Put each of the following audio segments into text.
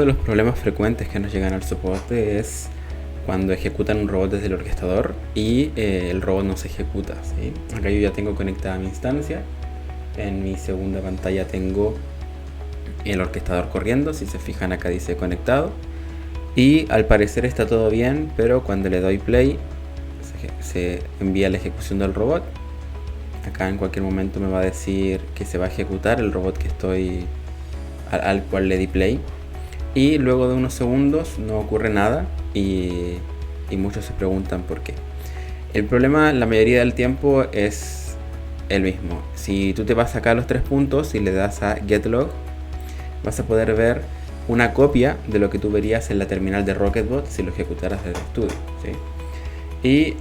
de los problemas frecuentes que nos llegan al soporte es cuando ejecutan un robot desde el orquestador y el robot no se ejecuta, ¿sí? Acá yo ya tengo conectada mi instancia. En mi segunda pantalla tengo el orquestador corriendo. Si se fijan, acá dice conectado. Y al parecer está todo bien, pero cuando le doy play se envía la ejecución del robot. Acá en cualquier momento me va a decir que se va a ejecutar el robot que estoy al cual le di play. Y luego de unos segundos no ocurre nada y muchos se preguntan por qué. El problema la mayoría del tiempo es el mismo. Si tú te vas acá a los 3 puntos y le das a Get Log, vas a poder ver una copia de lo que tú verías en la terminal de Rocketbot si lo ejecutaras desde estudio, ¿sí? Y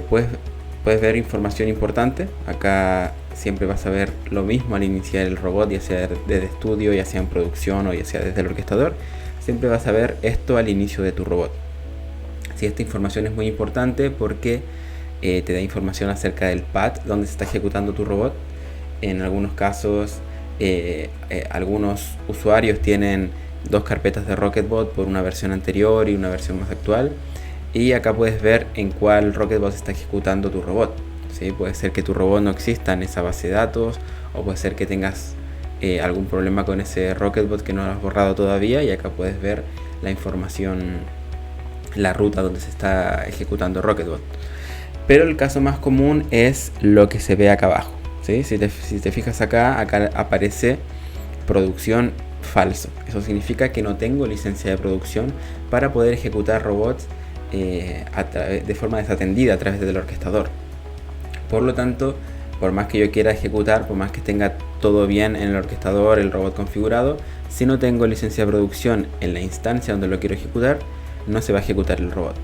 puedes ver información importante. Acá siempre vas a ver lo mismo al iniciar el robot, ya sea desde estudio, ya sea en producción o ya sea desde el orquestador. Siempre vas a ver esto al inicio de tu robot. Sí, esta información es muy importante porque te da información acerca del pad donde se está ejecutando tu robot. En algunos casos, algunos usuarios tienen 2 carpetas de Rocketbot por una versión anterior y una versión más actual. Y acá puedes ver en cuál Rocketbot está ejecutando tu robot. ¿Sí? Puede ser que tu robot no exista en esa base de datos, o puede ser que tengas algún problema con ese Rocketbot que no lo has borrado todavía, y acá puedes ver la información, la ruta donde se está ejecutando Rocketbot. Pero el caso más común es lo que se ve acá abajo, ¿sí? Si te fijas acá aparece producción falso. Eso significa que no tengo licencia de producción para poder ejecutar robots de forma desatendida a través del orquestador. Por lo tanto, por más que yo quiera ejecutar, por más que tenga todo bien en el orquestador, el robot configurado, si no tengo licencia de producción en la instancia donde lo quiero ejecutar, no se va a ejecutar el robot.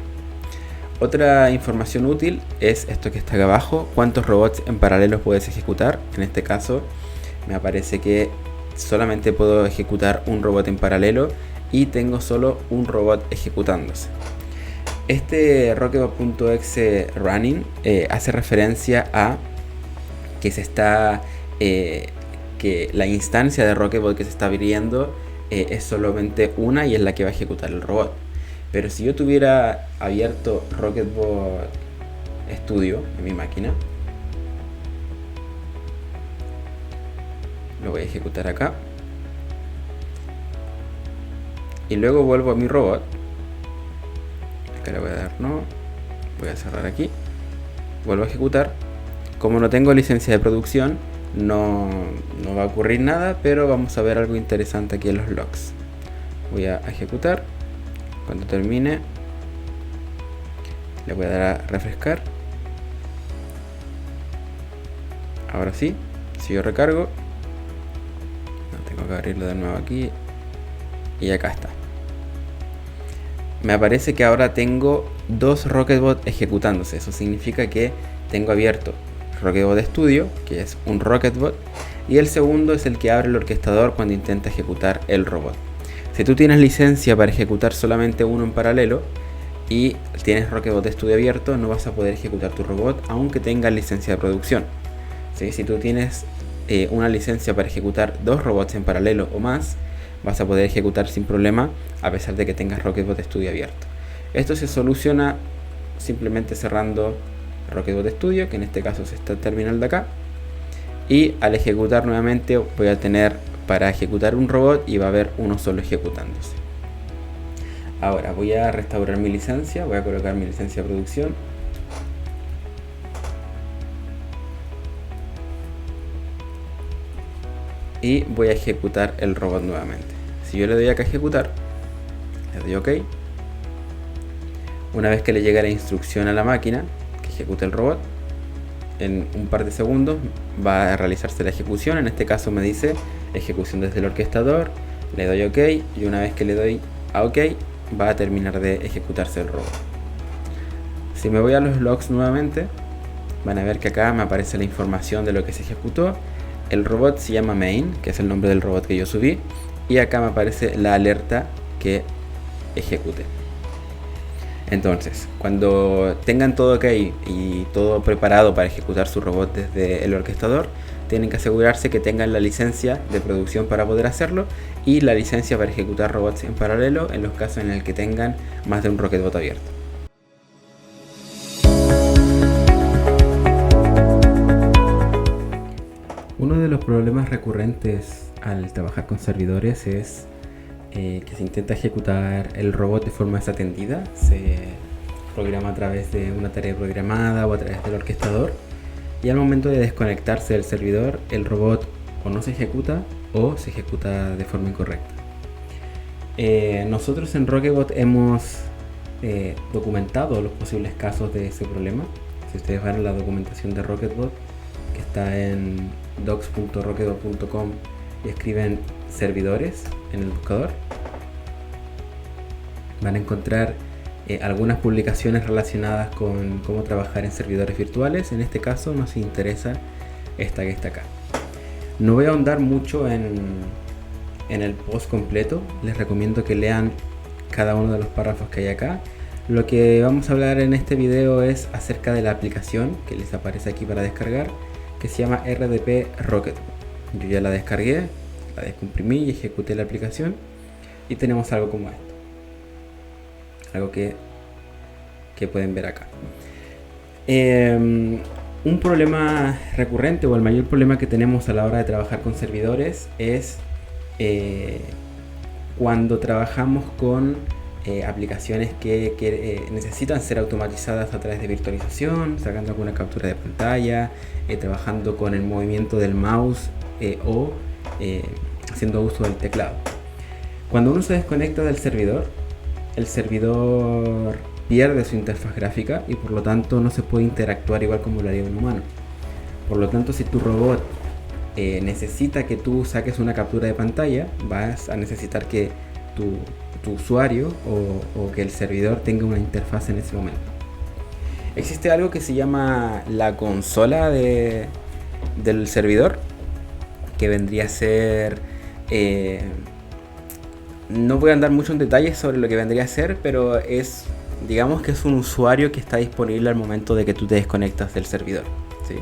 Otra información útil es esto que está acá abajo: cuántos robots en paralelo puedes ejecutar. En este caso me aparece que solamente puedo ejecutar un robot en paralelo y tengo solo un robot ejecutándose. Este Rocketbot.exe running hace referencia a que que la instancia de Rocketbot que se está abriendo es solamente una y es la que va a ejecutar el robot. Pero si yo tuviera abierto Rocketbot Studio en mi máquina, lo voy a ejecutar acá y luego vuelvo a mi robot. Acá le voy a dar no, voy a cerrar aquí, vuelvo a ejecutar. Como no tengo licencia de producción, no va a ocurrir nada, pero vamos a ver algo interesante aquí en los logs. Voy a ejecutar. Cuando termine, le voy a dar a refrescar. Ahora sí, si yo recargo, tengo que abrirlo de nuevo aquí y acá está. Me aparece que ahora tengo 2 Rocketbot ejecutándose. Eso significa que tengo abierto Rocketbot Studio, que es un Rocketbot, y el segundo es el que abre el orquestador cuando intenta ejecutar el robot. Si tú tienes licencia para ejecutar solamente uno en paralelo y tienes Rocketbot Studio abierto, no vas a poder ejecutar tu robot aunque tengas licencia de producción. ¿Sí? Si tú tienes una licencia para ejecutar 2 robots en paralelo o más, vas a poder ejecutar sin problema a pesar de que tengas Rocketbot Studio abierto. Esto se soluciona simplemente cerrando Rocketbot Studio, que en este caso es esta terminal de acá, y al ejecutar nuevamente voy a tener para ejecutar un robot y va a haber uno solo ejecutándose. Ahora voy a restaurar mi licencia, voy a colocar mi licencia de producción. Y voy a ejecutar el robot nuevamente. Si yo le doy acá a ejecutar, le doy OK. Una vez que le llega la instrucción a la máquina que ejecute el robot, en un par de segundos va a realizarse la ejecución. En este caso me dice ejecución desde el orquestador, le doy OK y una vez que le doy a OK va a terminar de ejecutarse el robot. Si me voy a los logs nuevamente, van a ver que acá me aparece la información de lo que se ejecutó. El robot se llama main, que es el nombre del robot que yo subí, y acá me aparece la alerta que ejecute. Entonces, cuando tengan todo ok y todo preparado para ejecutar su robot desde el orquestador, tienen que asegurarse que tengan la licencia de producción para poder hacerlo y la licencia para ejecutar robots en paralelo en los casos en el que tengan más de un Rocketbot abierto. Uno de los problemas recurrentes al trabajar con servidores es que se intenta ejecutar el robot de forma desatendida, se programa a través de una tarea programada o a través del orquestador, y al momento de desconectarse del servidor el robot o no se ejecuta o se ejecuta de forma incorrecta. Nosotros en Rocketbot hemos documentado los posibles casos de ese problema. Si ustedes van a la documentación de Rocketbot, que está en docs.rocketbot.com, y escriben servidores en el buscador, van a encontrar algunas publicaciones relacionadas con cómo trabajar en servidores virtuales. En este caso nos interesa esta que está acá. No voy a ahondar mucho en el post completo, les recomiendo que lean cada uno de los párrafos que hay acá. Lo que vamos a hablar en este video es acerca de la aplicación que les aparece aquí para descargar, que se llama RDP Rocketbot. Yo ya la descargué, la descomprimí y ejecuté la aplicación y tenemos algo como esto, algo que pueden ver acá. Un problema recurrente o el mayor problema que tenemos a la hora de trabajar con servidores es cuando trabajamos con aplicaciones que necesitan ser automatizadas a través de virtualización, sacando alguna captura de pantalla, trabajando con el movimiento del mouse o haciendo uso del teclado. Cuando uno se desconecta del servidor, el servidor pierde su interfaz gráfica y por lo tanto no se puede interactuar igual como lo haría un humano. Por lo tanto, si tu robot necesita que tú saques una captura de pantalla, vas a necesitar que tu usuario o que el servidor tenga una interfaz en ese momento. Existe algo que se llama la consola del servidor, que vendría a ser... no voy a andar mucho en detalles sobre lo que vendría a ser, pero digamos que es un usuario que está disponible al momento de que tú te desconectas del servidor, ¿sí?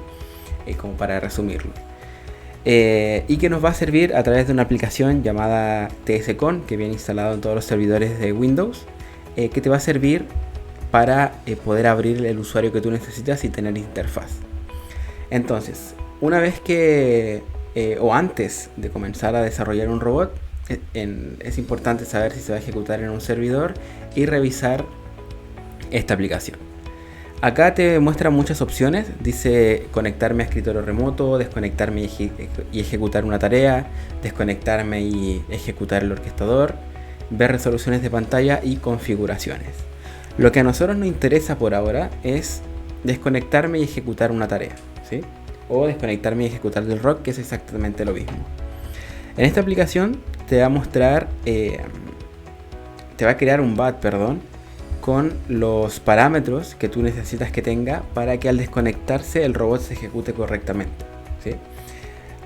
Como para resumirlo. Y que nos va a servir a través de una aplicación llamada tscon, que viene instalado en todos los servidores de Windows, que te va a servir para poder abrir el usuario que tú necesitas y tener interfaz. Entonces, una vez que o antes de comenzar a desarrollar un robot, es importante saber si se va a ejecutar en un servidor y revisar esta aplicación. Acá te muestra muchas opciones, dice conectarme a escritorio remoto, desconectarme y ejecutar una tarea, desconectarme y ejecutar el orquestador, ver resoluciones de pantalla y configuraciones. Lo que a nosotros nos interesa por ahora es desconectarme y ejecutar una tarea, ¿sí? O desconectarme y ejecutar del rock, que es exactamente lo mismo. En esta aplicación te va a mostrar, te va a crear un BAT, con los parámetros que tú necesitas que tenga para que al desconectarse el robot se ejecute correctamente, ¿sí?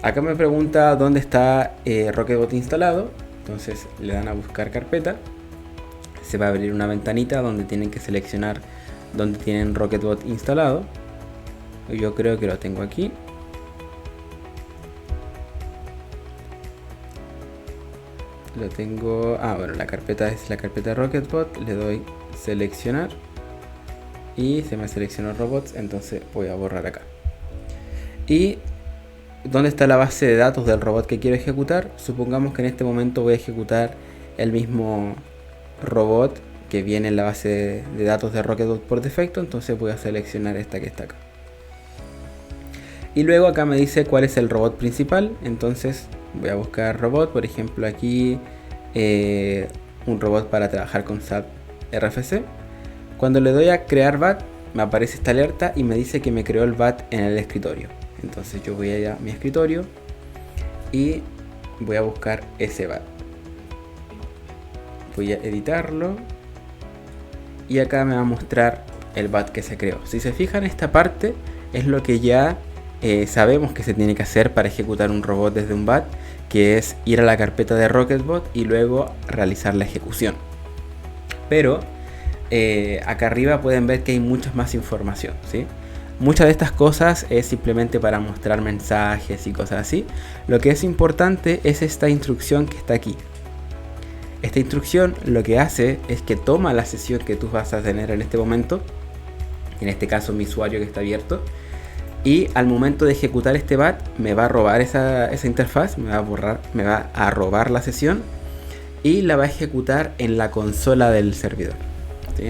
Acá me pregunta dónde está Rocketbot instalado, entonces le dan a buscar carpeta, se va a abrir una ventanita donde tienen que seleccionar dónde tienen Rocketbot instalado. Yo creo que lo tengo aquí. Lo tengo, bueno, la carpeta es la carpeta de Rocketbot, le doy seleccionar y se me seleccionó robots, entonces voy a borrar acá. Y ¿dónde está la base de datos del robot que quiero ejecutar? Supongamos que en este momento voy a ejecutar el mismo robot que viene en la base de datos de Rocketbot por defecto, entonces voy a seleccionar esta que está acá. Y luego acá me dice cuál es el robot principal, entonces voy a buscar robot, por ejemplo aquí un robot para trabajar con SAP RFC. Cuando le doy a crear BAT me aparece esta alerta y me dice que me creó el BAT en el escritorio. Entonces yo voy a ir a mi escritorio y voy a buscar ese BAT. Voy a editarlo y acá me va a mostrar el BAT que se creó. Si se fijan, esta parte es lo que ya sabemos que se tiene que hacer para ejecutar un robot desde un BAT, que es ir a la carpeta de Rocketbot y luego realizar la ejecución. Pero acá arriba pueden ver que hay mucha más información, ¿sí? Muchas de estas cosas es simplemente para mostrar mensajes y cosas así. Lo que es importante es esta instrucción que está aquí. Esta instrucción lo que hace es que toma la sesión que tú vas a tener en este momento, en este caso mi usuario que está abierto, y al momento de ejecutar este bat me va a robar esa interfaz, me va a robar la sesión y la va a ejecutar en la consola del servidor, ¿sí?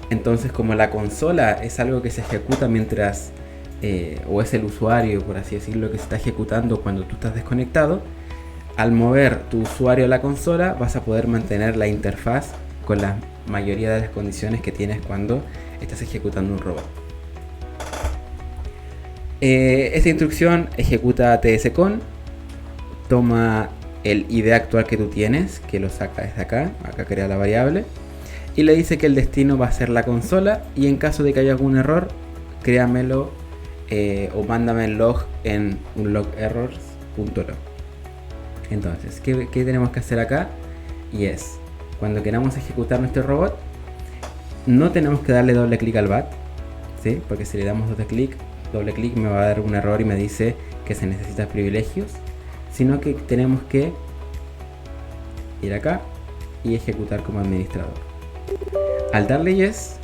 Entonces como la consola es algo que se ejecuta mientras o es el usuario, por así decirlo, que se está ejecutando cuando tú estás desconectado, al mover tu usuario a la consola vas a poder mantener la interfaz con la mayoría de las condiciones que tienes cuando estás ejecutando un robot. Esta instrucción ejecuta tscon, toma el ID actual que tú tienes, que lo saca desde acá crea la variable, y le dice que el destino va a ser la consola, y en caso de que haya algún error, créamelo o mándame el log en un log errors.log. Entonces, ¿qué tenemos que hacer acá? Y es, cuando queramos ejecutar nuestro robot, no tenemos que darle doble clic al bat, ¿sí? Porque si le damos doble clic me va a dar un error y me dice que se necesitan privilegios, sino que tenemos que ir acá y ejecutar como administrador. Al darle yes,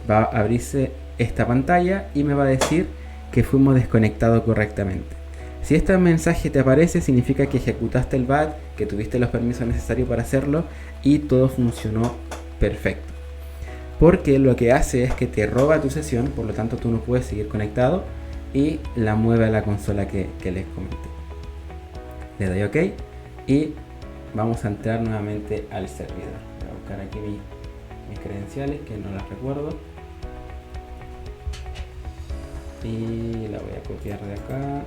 va a abrirse esta pantalla y me va a decir que fuimos desconectados correctamente. Si este mensaje te aparece, significa que ejecutaste el bat, que tuviste los permisos necesarios para hacerlo y todo funcionó perfecto. Porque lo que hace es que te roba tu sesión, por lo tanto tú no puedes seguir conectado y la mueve a la consola que les comenté. Le doy OK y vamos a entrar nuevamente al servidor. Voy a buscar aquí mis credenciales, que no las recuerdo, y la voy a copiar de acá.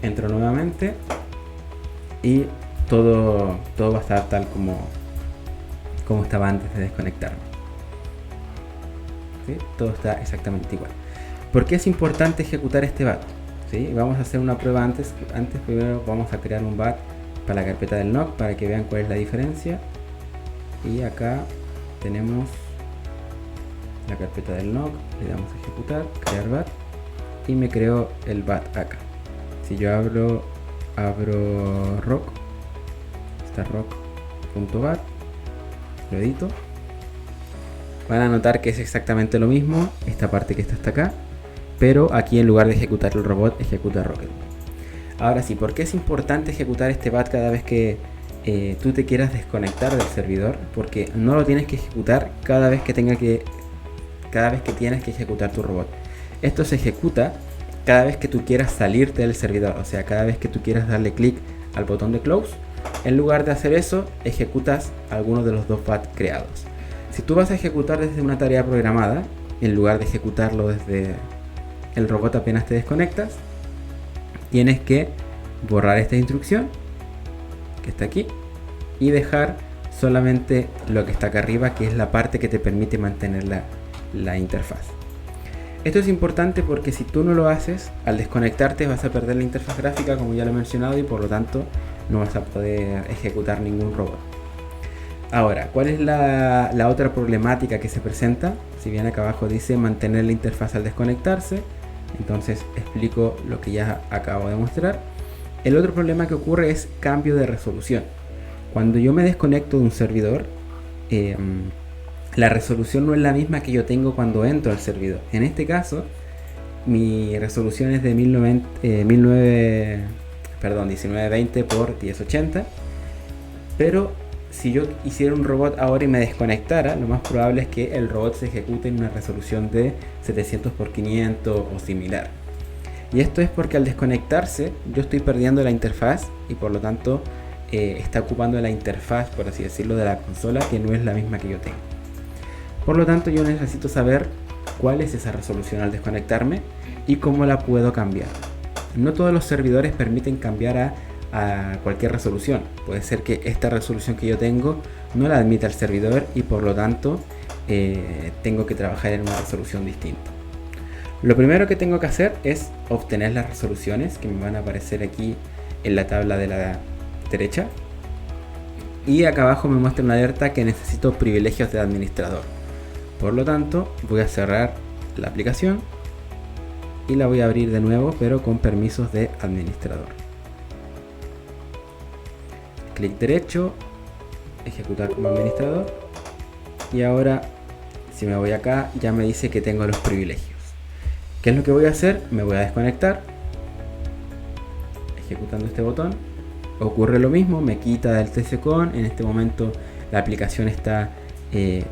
Entro nuevamente y todo va a estar tal como estaba antes de desconectarme, ¿sí? Todo está exactamente igual. ¿Por qué es importante ejecutar este bat? ¿Sí? Vamos a hacer una prueba antes. Primero vamos a crear un bat para la carpeta del NOC para que vean cuál es la diferencia. Y acá tenemos la carpeta del NOC, le damos a ejecutar, crear bat y me creo el bat acá. Si yo abro rock, está rock.bat, lo edito, van a notar que es exactamente lo mismo, esta parte que está hasta acá, pero aquí en lugar de ejecutar el robot, ejecuta Rocket. Ahora sí, ¿por qué es importante ejecutar este bat cada vez que tú te quieras desconectar del servidor? Porque no lo tienes que ejecutar cada vez que tienes que ejecutar tu robot. Esto se ejecuta cada vez que tú quieras salirte del servidor, o sea, cada vez que tú quieras darle clic al botón de close. En lugar de hacer eso, ejecutas alguno de los dos bats creados. Si tú vas a ejecutar desde una tarea programada, en lugar de ejecutarlo desde el robot apenas te desconectas, tienes que borrar esta instrucción que está aquí y dejar solamente lo que está acá arriba, que es la parte que te permite mantener la interfaz. Esto es importante porque si tú no lo haces, al desconectarte vas a perder la interfaz gráfica, como ya lo he mencionado, y por lo tanto no vas a poder ejecutar ningún robot. Ahora, ¿cuál es la otra problemática que se presenta? Si bien acá abajo dice mantener la interfaz al desconectarse, entonces explico lo que ya acabo de mostrar. El otro problema que ocurre es cambio de resolución. Cuando yo me desconecto de un servidor, la resolución no es la misma que yo tengo cuando entro al servidor. En este caso, mi resolución es de 1920 por 1080, pero si yo hiciera un robot ahora y me desconectara, lo más probable es que el robot se ejecute en una resolución de 700 por 500 o similar. Y esto es porque al desconectarse yo estoy perdiendo la interfaz y por lo tanto está ocupando la interfaz, por así decirlo, de la consola, que no es la misma que yo tengo. Por lo tanto, yo necesito saber cuál es esa resolución al desconectarme y cómo la puedo cambiar. No todos los servidores permiten cambiar a cualquier resolución. Puede ser que esta resolución que yo tengo no la admita el servidor y por lo tanto tengo que trabajar en una resolución distinta. Lo primero que tengo que hacer es obtener las resoluciones que me van a aparecer aquí en la tabla de la derecha. Y acá abajo me muestra una alerta que necesito privilegios de administrador. Por lo tanto, voy a cerrar la aplicación y la voy a abrir de nuevo, pero con permisos de administrador. Clic derecho, ejecutar como administrador. Y ahora, si me voy acá, ya me dice que tengo los privilegios. ¿Qué es lo que voy a hacer? Me voy a desconectar. Ejecutando este botón. Ocurre lo mismo, me quita del TCCon. En este momento la aplicación está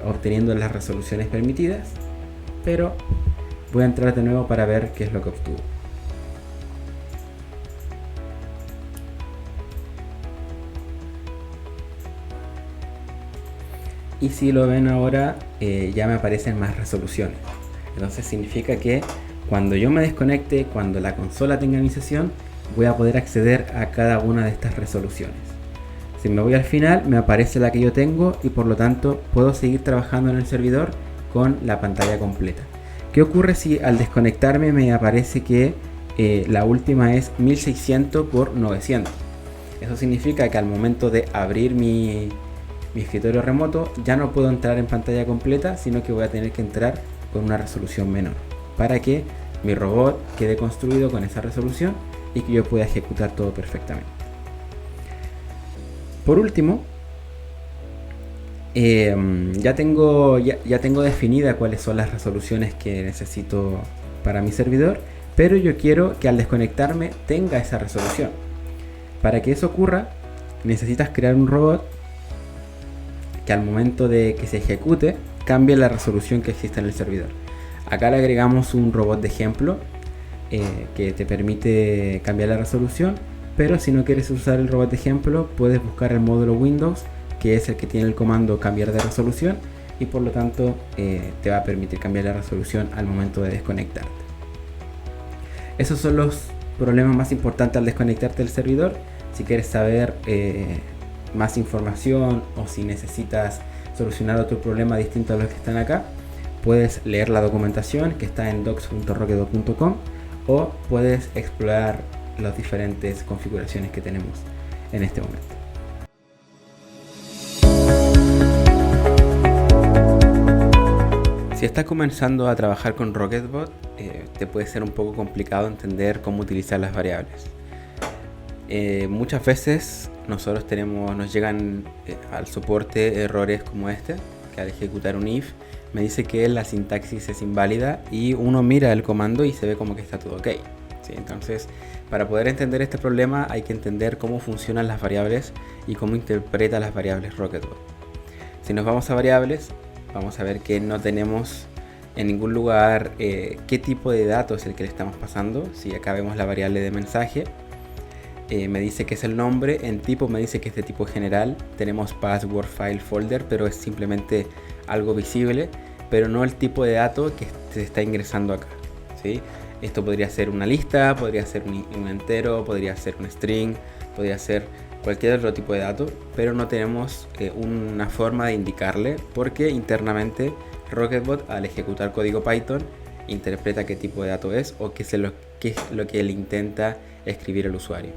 obteniendo las resoluciones permitidas. Pero voy a entrar de nuevo para ver qué es lo que obtuvo. Y si lo ven ahora, ya me aparecen más resoluciones. Entonces significa que cuando yo me desconecte, cuando la consola tenga mi sesión, voy a poder acceder a cada una de estas resoluciones. Si me voy al final, me aparece la que yo tengo y por lo tanto puedo seguir trabajando en el servidor con la pantalla completa. ¿Qué ocurre si al desconectarme me aparece que la última es 1600 por 900? Eso significa que al momento de abrir mi escritorio remoto ya no puedo entrar en pantalla completa, sino que voy a tener que entrar con una resolución menor para que mi robot quede construido con esa resolución y que yo pueda ejecutar todo perfectamente. Por último, ya tengo definida cuáles son las resoluciones que necesito para mi servidor, pero yo quiero que al desconectarme tenga esa resolución. Para que eso ocurra, necesitas crear un robot que al momento de que se ejecute cambie la resolución que existe en el servidor. Acá le agregamos un robot de ejemplo que te permite cambiar la resolución, pero si no quieres usar el robot de ejemplo, puedes buscar el módulo Windows, que es el que tiene el comando cambiar de resolución, y por lo tanto te va a permitir cambiar la resolución al momento de desconectarte. Esos son los problemas más importantes al desconectarte del servidor. Si quieres saber más información o si necesitas solucionar otro problema distinto a los que están acá, puedes leer la documentación que está en docs.rocketbot.com o puedes explorar las diferentes configuraciones que tenemos en este momento. Si estás comenzando a trabajar con Rocketbot, te puede ser un poco complicado entender cómo utilizar las variables. Muchas veces nosotros nos llegan al soporte errores como este, que al ejecutar un if me dice que la sintaxis es inválida y uno mira el comando y se ve como que está todo ok. ¿Sí? Entonces, para poder entender este problema hay que entender cómo funcionan las variables y cómo interpreta las variables Rocketbot. Si nos vamos a variables, vamos a ver que no tenemos en ningún lugar qué tipo de datos es el que le estamos pasando. Si acá vemos la variable de mensaje, me dice que es el nombre, en tipo me dice que es de tipo general, tenemos password, file, folder, pero es simplemente algo visible, pero no el tipo de dato que se está ingresando acá, ¿sí? Esto podría ser una lista, podría ser un entero, podría ser un string, podría ser cualquier otro tipo de dato, pero no tenemos una forma de indicarle porque internamente Rocketbot al ejecutar código Python interpreta qué tipo de dato es o qué es lo que le intenta escribir el usuario.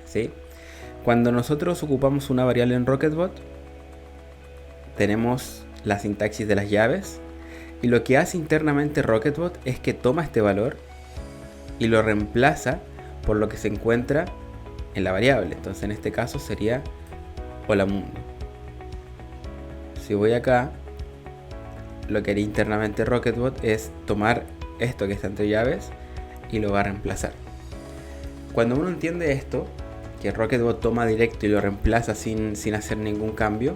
¿Sí? Cuando nosotros ocupamos una variable en Rocketbot, tenemos la sintaxis de las llaves y lo que hace internamente Rocketbot es que toma este valor y lo reemplaza por lo que se encuentra en la variable. Entonces en este caso sería hola mundo. Si voy acá, lo que haría internamente Rocketbot es tomar esto que está entre llaves y lo va a reemplazar. Cuando uno entiende esto, que Rocketbot toma directo y lo reemplaza sin hacer ningún cambio,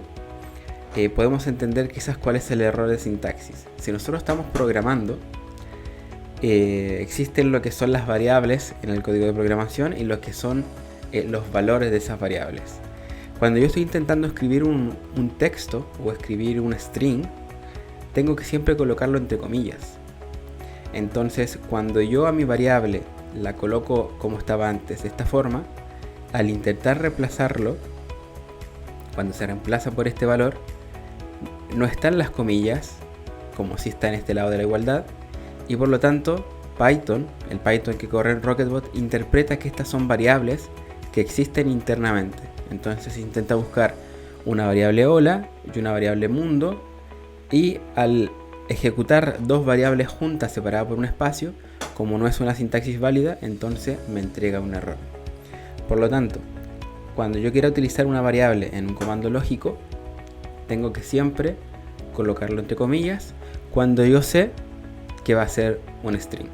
podemos entender quizás cuál es el error de sintaxis. Si nosotros estamos programando, existen lo que son las variables en el código de programación y lo que son los valores de esas variables. Cuando yo estoy intentando escribir un texto o escribir un string, tengo que siempre colocarlo entre comillas. Entonces, cuando yo a mi variable la coloco como estaba antes, de esta forma, al intentar reemplazarlo, cuando se reemplaza por este valor, no están las comillas, como si está en este lado de la igualdad, y por lo tanto Python, el Python que corre en Rocketbot, interpreta que estas son variables que existen internamente. Entonces intenta buscar una variable hola y una variable mundo, y al ejecutar dos variables juntas separadas por un espacio, como no es una sintaxis válida, entonces me entrega un error. Por lo tanto, cuando yo quiera utilizar una variable en un comando lógico, tengo que siempre colocarlo entre comillas cuando yo sé que va a ser un string.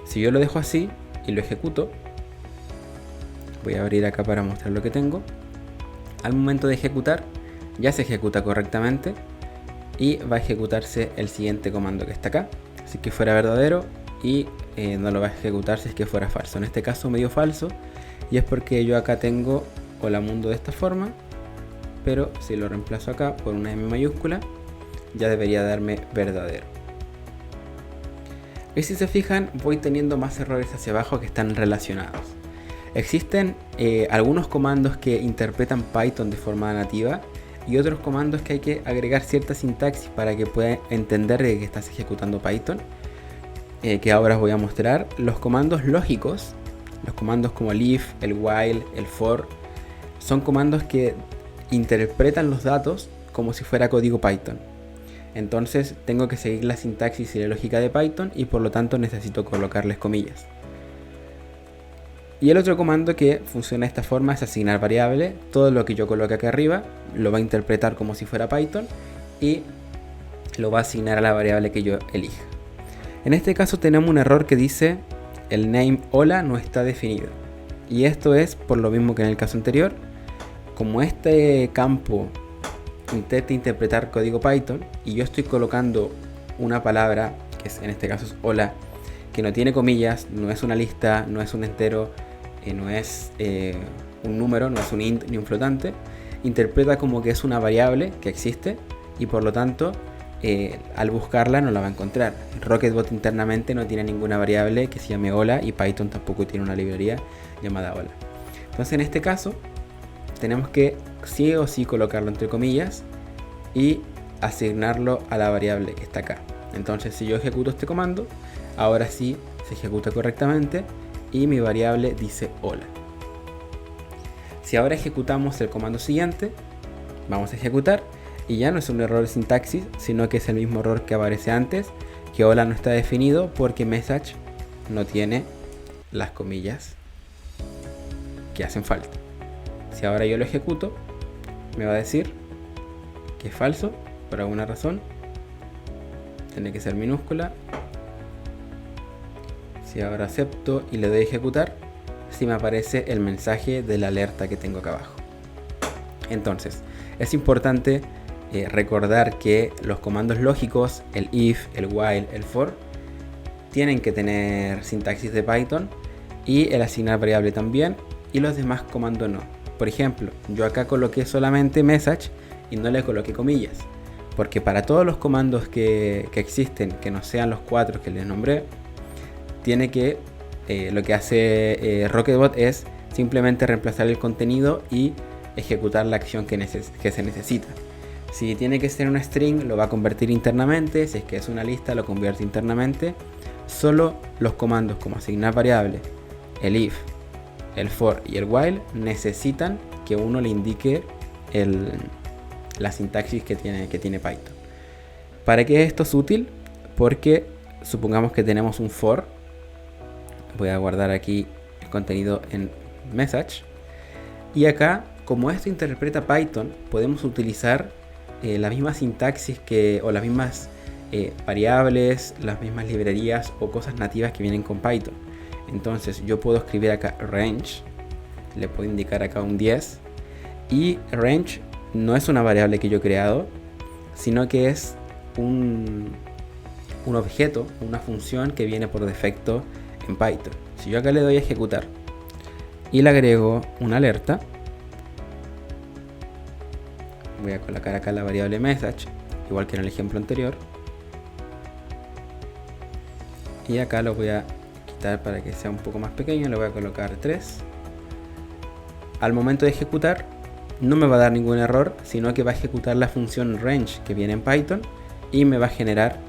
Si yo lo dejo así y lo ejecuto, voy a abrir acá para mostrar lo que tengo. Al momento de ejecutar, ya se ejecuta correctamente y va a ejecutarse el siguiente comando que está acá, si que fuera verdadero, y no lo va a ejecutar si es que fuera falso. En este caso me dio falso, y es porque yo acá tengo hola mundo de esta forma, pero si lo reemplazo acá por una M mayúscula, ya debería darme verdadero. Y si se fijan, voy teniendo más errores hacia abajo que están relacionados. Existen algunos comandos que interpretan Python de forma nativa y otros comandos que hay que agregar cierta sintaxis para que pueda entender de que estás ejecutando Python, que ahora os voy a mostrar. Los comandos lógicos, los comandos como el if, el while, el for, son comandos que interpretan los datos como si fuera código Python. Entonces tengo que seguir la sintaxis y la lógica de Python, y por lo tanto necesito colocarles comillas. Y el otro comando que funciona de esta forma es asignar variable. Todo lo que yo coloque acá arriba lo va a interpretar como si fuera Python y lo va a asignar a la variable que yo elija. En este caso tenemos un error que dice el name hola no está definido. Y esto es por lo mismo que en el caso anterior. Como este campo intenta interpretar código Python y yo estoy colocando una palabra, que en este caso es hola, que no tiene comillas, no es una lista, no es un entero, no es un número, no es un int ni un flotante, interpreta como que es una variable que existe y por lo tanto al buscarla no la va a encontrar. Rocketbot internamente no tiene ninguna variable que se llame hola y Python tampoco tiene una librería llamada hola. Entonces en este caso tenemos que sí o sí colocarlo entre comillas y asignarlo a la variable que está acá. Entonces si yo ejecuto este comando, ahora sí se ejecuta correctamente y mi variable dice hola. Si ahora ejecutamos el comando siguiente, vamos a ejecutar y ya no es un error de sintaxis, sino que es el mismo error que aparece antes, que hola no está definido porque message no tiene las comillas que hacen falta. Si ahora yo lo ejecuto, me va a decir que es falso por alguna razón. Tiene que ser minúscula. Si ahora acepto y le doy a ejecutar, sí me aparece el mensaje de la alerta que tengo acá abajo. Entonces, es importante recordar que los comandos lógicos, el if, el while, el for, tienen que tener sintaxis de Python y el asignar variable también, y los demás comandos no. Por ejemplo, yo acá coloqué solamente message y no le coloqué comillas, porque para todos los comandos que existen, que no sean los 4 que les nombré, tiene que, lo que hace Rocketbot es simplemente reemplazar el contenido y ejecutar la acción que se necesita. Si tiene que ser una string, lo va a convertir internamente. Si es que es una lista, lo convierte internamente. Solo los comandos como asignar variable, el if, el for y el while necesitan que uno le indique la sintaxis que tiene Python. ¿Para qué esto es útil? Porque supongamos que tenemos un for. Voy a guardar aquí el contenido en message. Y acá, como esto interpreta Python, podemos utilizar la misma sintaxis o las mismas variables, las mismas librerías o cosas nativas que vienen con Python. Entonces yo puedo escribir acá range, le puedo indicar acá un 10, y range no es una variable que yo he creado, sino que es un objeto, una función que viene por defecto en Python. Si yo acá le doy a ejecutar y le agrego una alerta, voy a colocar acá la variable message, igual que en el ejemplo anterior, y acá lo voy a quitar para que sea un poco más pequeño, le voy a colocar 3. Al momento de ejecutar no me va a dar ningún error, sino que va a ejecutar la función range que viene en Python y me va a generar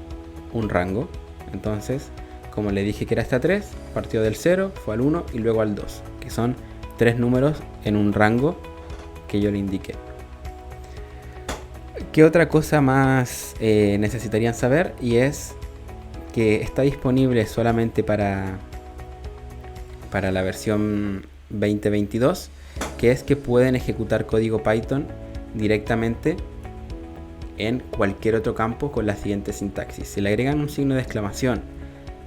un rango. Entonces, como le dije que era hasta 3, partió del 0, fue al 1 y luego al 2, que son 3 números en un rango que yo le indiqué. ¿Qué otra cosa más necesitarían saber? Y es que está disponible solamente para la versión 2022, que es que pueden ejecutar código Python directamente en cualquier otro campo con la siguiente sintaxis. Si le agregan un signo de exclamación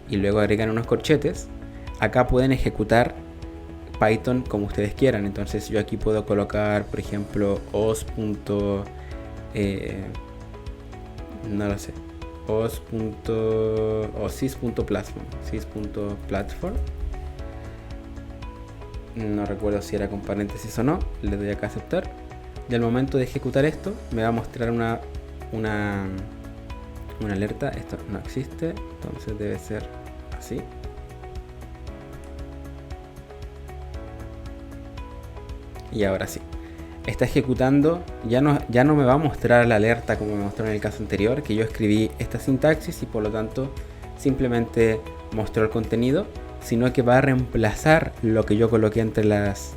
y luego agregan unos corchetes, acá pueden ejecutar Python como ustedes quieran. Entonces yo aquí puedo colocar, por ejemplo, no lo sé, sys.platform. No recuerdo si era con paréntesis o no. Le doy acá a aceptar. Y al momento de ejecutar esto me va a mostrar una alerta. Esto no existe, entonces debe ser así. Y ahora sí, está ejecutando. Ya no me va a mostrar la alerta como me mostró en el caso anterior, que yo escribí esta sintaxis y por lo tanto simplemente mostró el contenido, sino que va a reemplazar lo que yo coloqué entre los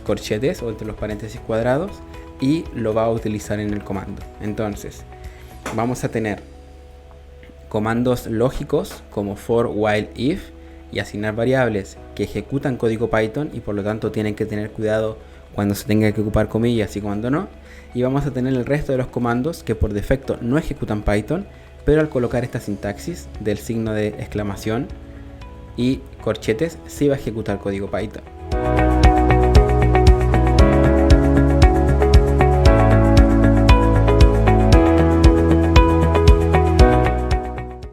corchetes o entre los paréntesis cuadrados y lo va a utilizar en el comando. Entonces vamos a tener comandos lógicos como for, while, if y asignar variables que ejecutan código Python y por lo tanto tienen que tener cuidado cuando se tenga que ocupar comillas y cuando no. Y vamos a tener el resto de los comandos que por defecto no ejecutan Python, pero al colocar esta sintaxis del signo de exclamación y corchetes sí va a ejecutar código Python.